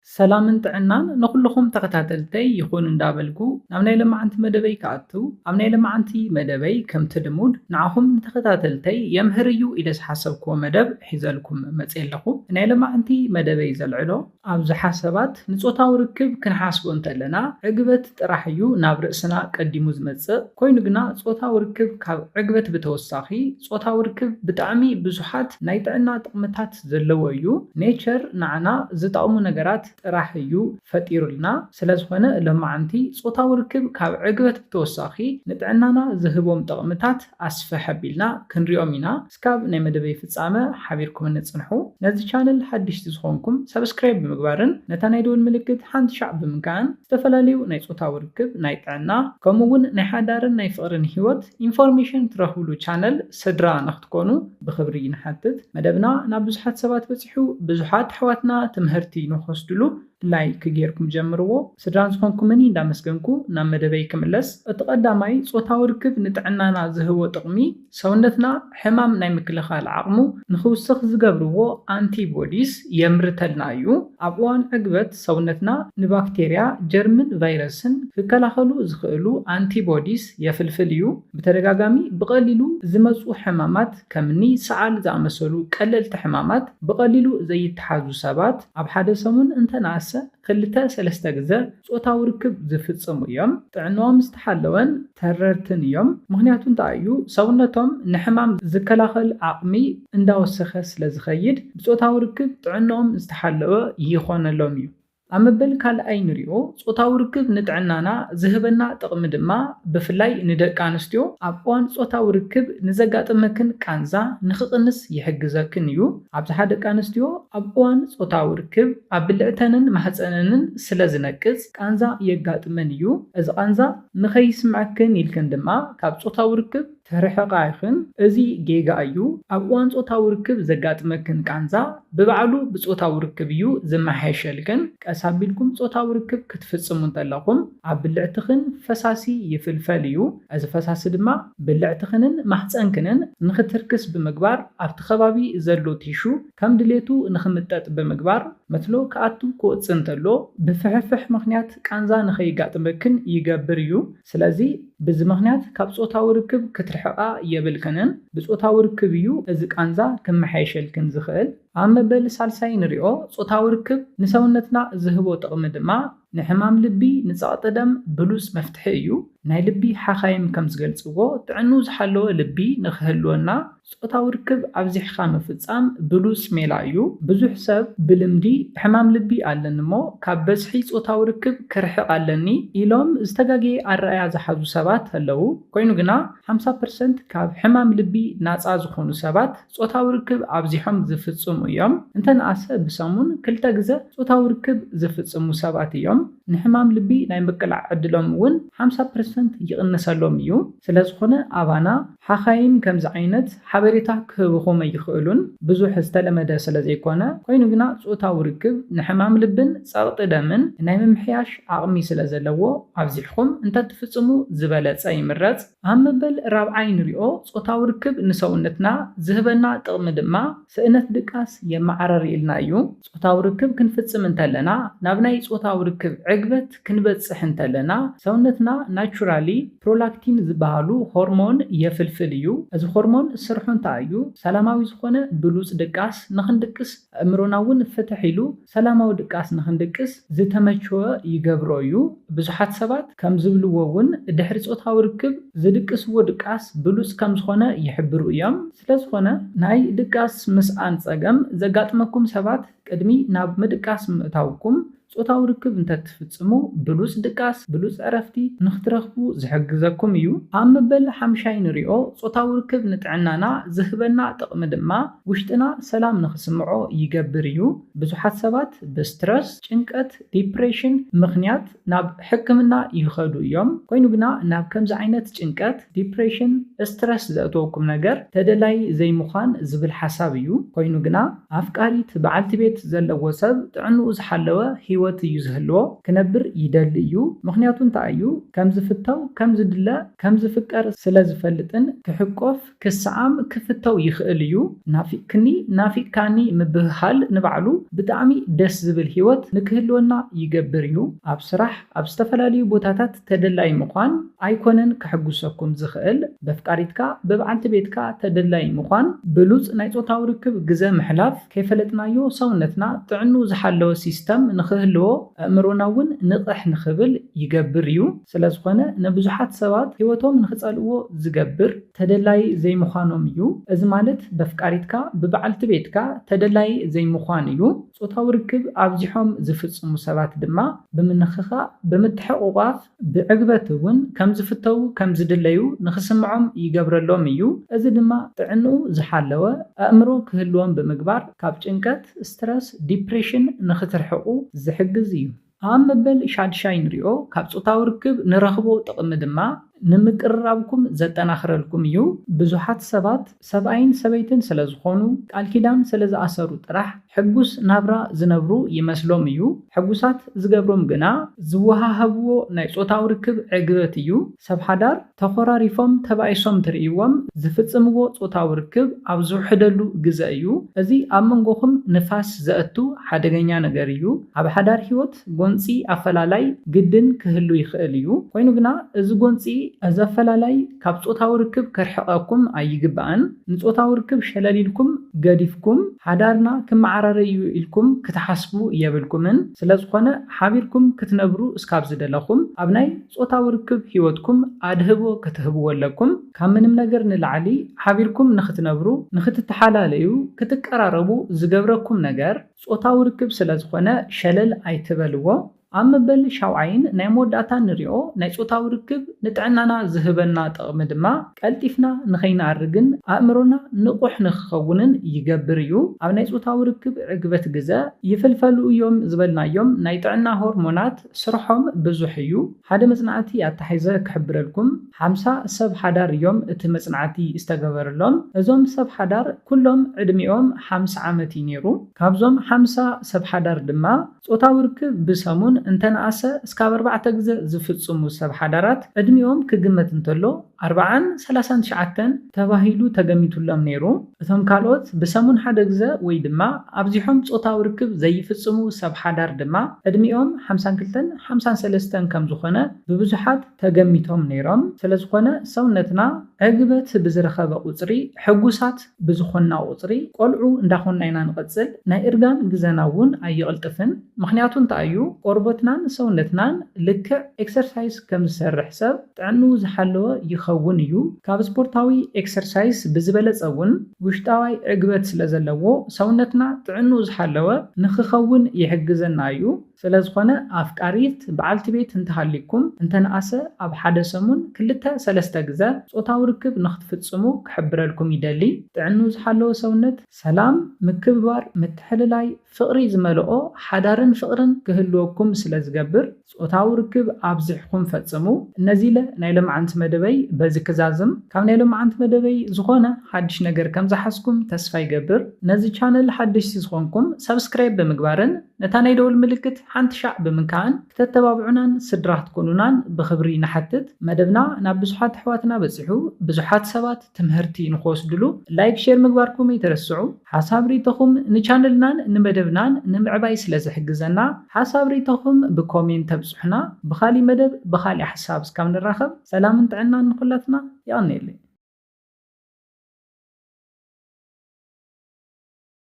ሰላምን ጥዕናን ንኩልኩም ተከታተልተይ ይኹን እንዳበልኩ ናብ ናይ ልምዓንቲ መደበይ ከኣቱ ኣብ ናይ ልምዓንቲ መደበይ ከምቲ ልሙድ ንዓኹም ተከታተልተይ የምህር እዩ ኢለ ዝሓሰብክዎ መደብ ሒዘልኩም መፅእ ኣለኹ። ናይ ልምዓንቲ መደበይ ዘልዕሎ ኣብዝሓ ሰባት ንፆታዊ ርክብ ክንሓስቦ እንተለና ዕግበት ጥራሕ እዩ ናብ ርእስና ቀዲሙ ዝመፅእ ኮይኑ ግና ፆታዊ ርክብ ካብ ዕግበት ብተወሳኺ ፆታዊ ርክብ ብጣዕሚ ብዙሓት ናይ ጥዕና ጥቕምታት ዘለዎ እዩ። ኔቸር ንዓና ዝጠቕሙ ነገራት ጥራሕ እዩ ፈጢሩልና ስለዝኾነ ልምዓንቲ ፆታዊ ርክብ ካብ ዕግበት ብተወሳኺ ንጥዕናና ዝህቦም ጥቕምታት ኣስፈሕ ኣቢልና ክንሪኦም ኢና። እስካብ ናይ መደበይ ፍፃመ ሓቢርኩም እንፅንሑ። ነዚ ቻነል ሓድሽቲ ዝኾንኩም ሰብስክራይብ ብምግባርን ነታ ናይ ደወል ምልክት ሓንቲ ሻዕ ብምካን ዝተፈላለዩ ናይ ፆታዊ ርክብ ናይ ጥዕና ከምኡውን ናይ ሓዳርን ናይ ፍቕርን ሂወት ኢንፎርሜሽን ትረኽብሉ ቻነል ስድራ ንኽትኮኑ ብክብሪ ንሓትት። መደብና ናብ ብዙሓት ሰባት በፂሑ ብዙሓት ኣሕዋትና ትምህርቲ ንክወስድሉ ላይክ ጌርኩም ጀምርዎ። ስድራን ዝኾንኩምኒ እንዳመስገንኩ ናብ መደበይ ክምለስ። እቲ ቀዳማይ ፆታዊ ርክብ ንጥዕናና ዝህቦ ጥቕሚ ሰውነትና ሕማም ናይ ምክልኻል ዓቕሙ ንክውስኽ ዝገብርዎ አንቲቦዲስ የምርተልና እዩ። ኣብ እዋን ዕግበት ሰውነትና ንባክቴርያ ጀርምን ቫይረስን ክከላኸሉ ዝኽእሉ አንቲቦዲስ የፍልፍል እዩ። ብተደጋጋሚ ብቐሊሉ ዝመፁ ሕማማት ከምኒ ሰዓል ዝኣመሰሉ ቀለልቲ ሕማማት ብቐሊሉ ዘይተሓዙ ሰባት ኣብ ሓደ ሰሙን እንተነኣሰ 2-3 ግዜ ፆታዊ ርክብ ዝፍፅሙ እዮም። ጥዕንኦም ዝተሓለወን ተረርትን እዮም። ምክንያቱ እንታይ እዩ? ሰውነቶም ንሕማም ዝከላኸል ዓቕሚ እንዳወሰኸ ስለዝኸይድ ብፆታዊ ርክብ ጥዕንኦም ዝተሓለወ ይኾነሎም እዩ። ኣብ መበል ካልኣይ ንሪኦ ፆታዊ ርክብ ንጥዕናና ዝህበና ጥቕሚ ድማ ብፍላይ ንደቂ ኣንስትዮ ኣብ እዋን ፆታዊ ርክብ ንዘጋጥመክን ቃንዛ ንክቕንስ ይሕግዘክን እዩ። ኣብዝሓ ደቂ ኣንስትዮ ኣብ እዋን ፆታዊ ርክብ ኣብ ብልዕተንን ማህፀነንን ስለ ዝነቅፅ ቃንዛ የጋጥመን እዩ። እዚ ቃንዛ ንኸይስምዐክን ኢልክን ድማ ካብ ፆታዊ ርክብ ተርሕቓ ይኹን። እዚ ጌጋ እዩ። ኣብ እዋን ፆታዊ ርክብ ዘጋጥመክን ቃንዛ ብባዕሉ ብፆታዊ ርክብ እዩ ዝመሓየሸልክን። ቀስ ኣቢልኩም ፆታዊ ርክብ ክትፍፅሙ እንተለኹም ኣብ ብልዕትኽን ፈሳሲ ይፍልፈል እዩ። እዚ ፈሳሲ ድማ ብልዕትኽንን ማህፀንክንን ንክትርክስ ብምግባር ኣብቲ ከባቢ ዘሎ ቲሹ ከም ድሌቱ ንክምጠጥ ብምግባር መትሎ ከኣቱ ክወፅእ እንተሎ ብፍሕፍሕ ምክንያት ቃንዛ ንኸይጋጥመክን ይገብር እዩ። ስለዚ ብዚ ምክንያት ካብ ፆታዊ ርክብ ክትርሕቓ የብልክንን። ብፆታዊ ርክብ እዩ እዚ ቃንዛ ክመሓየሸልክን ዝኽእል። ኣብ መበል ሳልሳይ ንሪኦ ፆታዊ ርክብ ንሰውነትና ዝህቦ ጥቕሚ ድማ ንሕማም ልቢ ንፀቕጢ ደም ብሉፅ መፍትሒ እዩ። ናይ ልቢ ሓኻይም ከም ዝገልፅዎ ጥዕኑ ዝሓለወ ልቢ ንክህልወና ፆታዊ ርክብ ኣብዚሕካ ምፍፃም ብሉፅ ሜላ እዩ። ብዙሕ ሰብ ብልምዲ ሕማም ልቢ ኣለኒ እሞ ካብ በዝሒ ፆታዊ ርክብ ክርሕቕ ኣለኒ ኢሎም ዝተጋገየ ኣረኣያ ዝሓዙ ሰባት ኣለው። ኮይኑ ግና 50% ካብ ሕማም ልቢ ናፃ ዝኾኑ ሰባት ፆታዊ ርክብ ኣብዚሖም ዝፍፅሙ እዮም። እንተነኣሰ ብሰሙን 2 ግዜ ፆታዊ ርክብ ዝፍፅሙ ሰባት እዮም። ንሕማም ልቢ ናይ ምቅላዕ ዕድሎም እውን 50% ይቕንሰሎም እዩ። ስለዝኾነ ኣባና ሓኻይም ከምዚ ዓይነት ሓበሬታ ክህብኹም ኣይኽእሉን ብዙሕ ዝተለመደ ስለዘይኮነ። ኮይኑ ግና ፆታዊ ርክብ ንሕማም ልብን ፀቕጢ ደምን ናይ ምምሕያሽ ዓቕሚ ስለዘለዎ ኣብዚሕኩም እንተትፍፅሙ ዝበለፀ ይምረፅ። ኣብ መበል ራብዓይ ንሪኦ ፆታዊ ርክብ ንሰውነትና ዝህበና ጥቕሚ ድማ ስእነት ድቃስ የመዓረር ኢልና እዩ። ፆታዊ ርክብ ክንፍፅም እንተለና ናብ ናይ ፆታዊ ርክብ ዕግበት ክንበፅሕ እንተለና ሰውነትና ናቹራሊ ፕሮላክቲን ዝበሃሉ ሆርሞን የፍልፍል እዩ። እዚ ሆርሞን ስርሑ እንታይ እዩ? ሰላማዊ ዝኾነ ብሉፅ ድቃስ ንክንድቅስ ኣእምሮና እውን ፍትሕ ኢሉ ሰላማዊ ድቃስ ንክንድቅስ ዝተመቸወ ይገብሮ እዩ። ብዙሓት ሰባት ከም ዝብልዎ እውን ድሕሪ ፆታዊ ርክብ ዝድቅስዎ ድቃስ ብሉፅ ከም ዝኾነ ይሕብሩ እዮም። ስለዝኾነ ናይ ድቃስ ምስኣን ፀገም ዘጋጥመኩም ሰባት ቅድሚ ናብ ምድቃስ ምእታውኩም ፆታዊ ርክብ እንተትፍፅሙ ብሉፅ ድቃስ ብሉፅ ዕረፍቲ ንክትረኽቡ ዝሕግዘኩም እዩ። ኣብ መበል 5 ንሪኦ ፆታዊ ርክብ ንጥዕናና ዝህበና ጥቕሚ ድማ ውሽጥና ሰላም ንክስምዖ ይገብር እዩ። ብዙሓት ሰባት ብስትረስ ጭንቀት ዲፕሬሽን ምክንያት ናብ ሕክምና ይኸዱ እዮም። ኮይኑ ግና ናብ ከምዚ ዓይነት ጭንቀት ዲፕሬሽን ስትረስ ዘእተወኩም ነገር ተደላይ ዘይምዃን ዝብል ሓሳብ እዩ። ኮይኑ ግና ኣፍቃሪት በዓልቲ ቤት ዘለዎ ሰብ ጥዕንኡ ዝሓለወ ሂወት እዩ ዝህልዎ ክነብር ይደሊ እዩ ምክንያቱ እንታይ እዩ ከም ዝፍተው ከም ዝድለ ከም ዝፍቀር ስለ ዝፈልጥን ክሕቆፍ ክሰዓም ክፍተው ይኽእል እዩ ናፊቅካኒ ምብህሃል ንባዕሉ ብጣዕሚ ደስ ዝብል ሂወት ንክህልወና ይገብር እዩ ኣብ ስራሕ ኣብ ዝተፈላለዩ ቦታታት ተደላይ ምኳን ኣይኮነን ክሕጉሰኩም ዝኽእል በፍቃሪትካ በበዓልቲ ቤትካ ተደላይ ምኳን ብሉፅ ናይ ጾታዊ ርክብ ግዜ ምሕላፍ ከይፈለጥናዮ ሰውነትና ጥዕኑ ዝሓለወ ሲስተም ንክህልዎ ኣእምሮና እውን ንቕሕ ንኽብል ይገብር እዩ ስለዝኾነ ንብዙሓት ሰባት ሂወቶም ንክጸልዎ ዝገብር ተደላይ ዘይምዃኖም እዩ እዚ ማለት በፍቃሪትካ በበዓልቲ ቤትካ ተደላይ ዘይምዃን እዩ ጾታዊ ርክብ ኣብዚሖም ዝፍጽሙ ሰባት ድማ ብምንኽኻ ብምትሕቑቓፍ ብዕግበት እውን ከም ዝፍተው ከም ዝድለዩ ንኽስምዖም ይገብረሎም እዩ እዚ ድማ ጥዕንኡ ዝሓለወ ኣእምሮ ክህልዎም ብምግባር ካብ ጭንቀት ስትረስ ዲፕሬሽን ንኽትርሕቑ ዝሕግዝ እዩ ኣብ መበል ሻድሻይ ንሪኦ ካብ ጾታዊ ርክብ ንረኽቦ ጥቕሚ ድማ ንምቅርራብኩም ዘጠናኽረልኩም እዩ ብዙሓት ሰባት ሰብኣይን ሰበይትን ስለ ዝኾኑ ቃል ኪዳን ስለ ዝኣሰሩ ጥራሕ ሕጉስ ናብራ ዝነብሩ ይመስሎም እዩ ሕጉሳት ዝገብሮም ግና ዝወሃሃብዎ ናይ ጾታዊ ርክብ ዕግበት እዩ ሰብ ሓዳር ተኾራሪፎም ተባኢሶም ትርእይዎም ዝፍጽምዎ ጾታዊ ርክብ ኣብ ዝውሕደሉ ግዜ እዩ እዚ ኣብ መንጎኹም ንፋስ ዘእቱ ሓደገኛ ነገር እዩ ኣብ ሓዳር ሂወት ጎንፂ ኣፈላላይ ግድን ክህሉ ይኽእል እዩ ኮይኑ ግና እዚ ጎንፂ እዚ ኣፈላላይ ካብ ጾታዊ ርክብ ከርሕቐኩም ኣይግባእን ንጾታዊ ርክብ ሸለሊልኩም ገዲፍኩም ሓዳርና ክመዓራረ እዩ ኢልኩም ክትሓስቡ የብልኩምን ስለዝኾነ ሓቢርኩም ክትነብሩ እስካብ ዝደለኹም ኣብ ናይ ጾታዊ ርክብ ሂወትኩም ኣድህቦ ክትህብዎ ኣለኩም ካብ ምንም ነገር ንላዕሊ ሓቢርኩም ንኽትነብሩ ንኽትተሓላለዩ ክትቀራረቡ ዝገብረኩም ነገር ጾታዊ ርክብ ስለዝኾነ ሸለል ኣይትበልዎ ኣብ መበል ሻውዓይን ናይ መወዳእታ ንሪኦ ናይ ጾታዊ ርክብ ንጥዕናና ዝህበና ጥቕሚ ድማ ቀልጢፍና ንኸይንኣርግን ኣእምሮና ንቑሕ ንክኸውንን ይገብር እዩ ኣብ ናይ ጾታዊ ርክብ ዕግበት ግዜ ይፈልፈሉ እዮም ዝበልናዮም ናይ ጥዕና ሆርሞናት ስርሖም ብዙሕ እዩ ሓደ መጽናዕቲ ኣተሓይዘ ክሕብረልኩም 50 ሰብ ሓዳር እዮም እቲ መጽናዕቲ ዝተገበረሎም እዞም ሰብ ሓዳር ኩሎም ዕድሚኦም 50 ዓመት እዩ ነይሩ ካብዞም 50 ሰብ ሓዳር ድማ ጾታዊ ርክብ ብሰሙን እንተነኣሰ እስካብ 4 ግዜ ዝፍጽሙ ሰብ ሓዳራት ዕድሚኦም ክግመት እንተሎ 40-39 ተባሂሉ ተገሚቱሎም ነይሩ እቶም ካልኦት ብሰሙን ሓደ ግዜ ወይ ድማ ኣብዚሖም ጾታዊ ርክብ ዘይፍጽሙ ሰብ ሓዳር ድማ ዕድሚኦም 52-53 ከም ዝኾነ ብብዙሓት ተገሚቶም ነይሮም ስለዝኾነ ሰውነትና ዕግበት ብዝረኸበ ቁጽሪ ሕጉሳት ብዝኾንና ቁጽሪ ቆልዑ እንዳኾንና ኢና ንቐጽል ናይ እርጋን ግዜና እውን ኣይቕልጥፍን ምክንያቱ እንታይ እዩ ቆርበትናን ሰውነትናን ልክዕ ኤክሰርሳይዝ ከም ዝሰርሕ ሰብ ጥዕንኡ ዝሓለወ ይኸውን እዩ ካብ ስፖርታዊ ኤክሰርሳይዝ ብዝበለፀ እውን ውሽጣዊ ዕግበት ስለ ዘለዎ ሰውነትና ጥዕንኡ ዝሓለወ ንክኸውን ይሕግዘና እዩ ስለዝኾነ ኣፍቃሪት በዓልቲ ቤት እንተሃሊኩም እንተነኣሰ ኣብ ሓደ ሰሙን 2-3 ግዜ ጾታዊ ርክብ ንኽትፍጽሙ ክሕብረልኩም ይደሊ ጥዕንኡ ዝሓለወ ሰውነት ሰላም ምክብባር ምትሕልላይ ፍቕሪ ዝመልኦ ሓዳርን ፍቕርን ክህልወኩም ስለ ዝገብር ጾታዊ ርክብ ኣብዚሕኩም ፈጽሙ እነዚ ናይ ሎማዓንቲ መደበይ በዚ ክዛዝም ካብ ናይ ሎማዓንቲ መደበይ ዝኾነ ሓድሽ ነገር ከም ዝሓስኩም ተስፋ ይገብር ነዚ ቻነል ሓድሽ ዝኾንኩም ሰብስክራይብ ብምግባርን ነታ ናይ ደወል ምልክት ሓንቲ ሻዕ ብምንካን ክተተባብዑናን ስድራ ክትኮኑናን ብኽብሪ ንሓትት መደብና ናብ ብዙሓት ኣሕዋትና በፂሑ ብዙሓት ሰባት ትምህርቲ ንኽወስድሉ ላይክ ሼር ምግባርኩም ኣይትረስዑ ሓሳብ ሪኢቶኹም ንቻነልናን ንመደብናን ንምዕባይ ስለ ዝሕግዘና ሓሳብ ሪኢቶኹም ብኮሜንት ተብፅሑና ብኻሊ መደብ ብኻሊ ሓሳብ እስካብ ንራኸብ ሰላምን ጥዕናን ንኹላትና ይቕኒየለይ